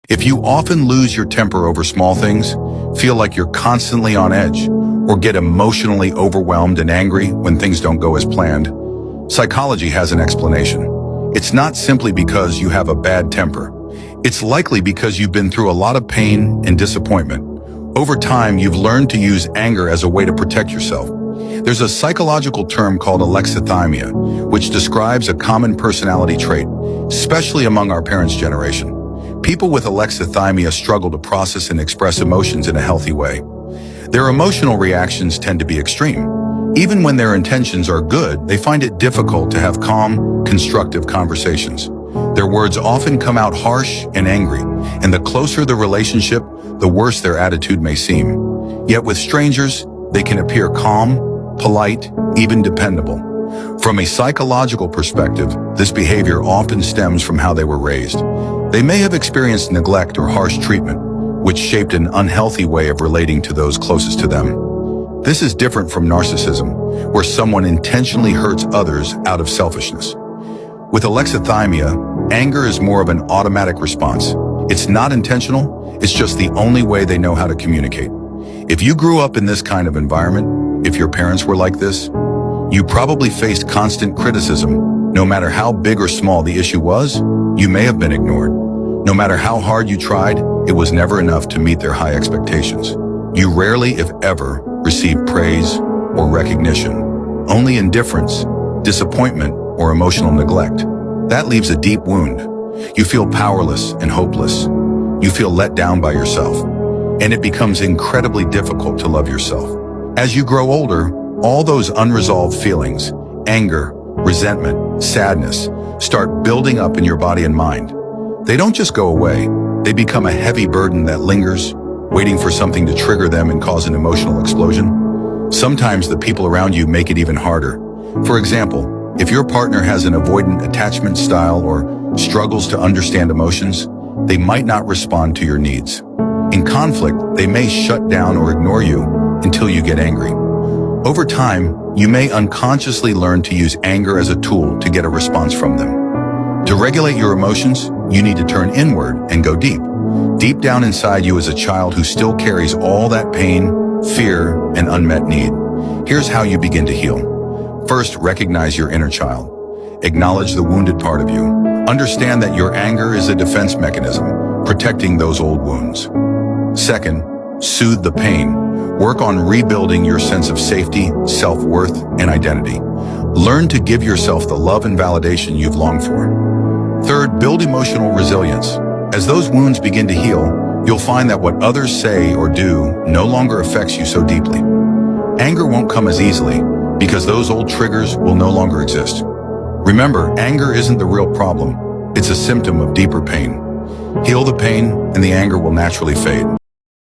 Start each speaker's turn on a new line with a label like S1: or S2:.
S1: If you often lose your temper over small things, feel like you're constantly on edge, or get emotionally overwhelmed and angry when things don't go as planned, psychology has an explanation. It's not simply because you have a bad temper. It's likely because you've been through a lot of pain and disappointment. Over time, you've learned to use anger as a way to protect yourself. There's a psychological term called alexithymia, which describes a common personality trait, especially among our parents' generation. People with alexithymia struggle to process and express emotions in a healthy way. Their emotional reactions tend to be extreme. Even when their intentions are good, they find it difficult to have calm, constructive conversations. Their words often come out harsh and angry, and the closer the relationship, the worse their attitude may seem. Yet with strangers, they can appear calm, polite, even dependable. From a psychological perspective, this behavior often stems from how they were raised. They may have experienced neglect or harsh treatment, which shaped an unhealthy way of relating to those closest to them. This is different from narcissism, where someone intentionally hurts others out of selfishness. With alexithymia, anger is more of an automatic response. It's not intentional, it's just the only way they know how to communicate. If you grew up in this kind of environment, if your parents were like this, you probably faced constant criticism. No matter how big or small the issue was, you may have been ignored. No matter how hard you tried, it was never enough to meet their high expectations. You rarely, if ever, received praise or recognition. Only indifference, disappointment, or emotional neglect. That leaves a deep wound. You feel powerless and hopeless. You feel let down by yourself. And it becomes incredibly difficult to love yourself. As you grow older, all those unresolved feelings, anger, resentment, sadness, start building up in your body and mind. They don't just go away. They become a heavy burden that lingers, waiting for something to trigger them and cause an emotional explosion. Sometimes the people around you make it even harder. For example, if your partner has an avoidant attachment style or struggles to understand emotions, they might not respond to your needs. In conflict, they may shut down or ignore you until you get angry. Over time, you may unconsciously learn to use anger as a tool to get a response from them. To regulate your emotions, you need to turn inward and go deep. Deep down inside you is a child who still carries all that pain, fear, and unmet need. Here's how you begin to heal. First, recognize your inner child. Acknowledge the wounded part of you. Understand that your anger is a defense mechanism, protecting those old wounds. Second, soothe the pain. Work on rebuilding your sense of safety, self-worth, and identity. Learn to give yourself the love and validation you've longed for. Third, build emotional resilience. As those wounds begin to heal, you'll find that what others say or do no longer affects you so deeply. Anger won't come as easily because those old triggers will no longer exist. Remember, anger isn't the real problem. It's a symptom of deeper pain. Heal the pain and the anger will naturally fade.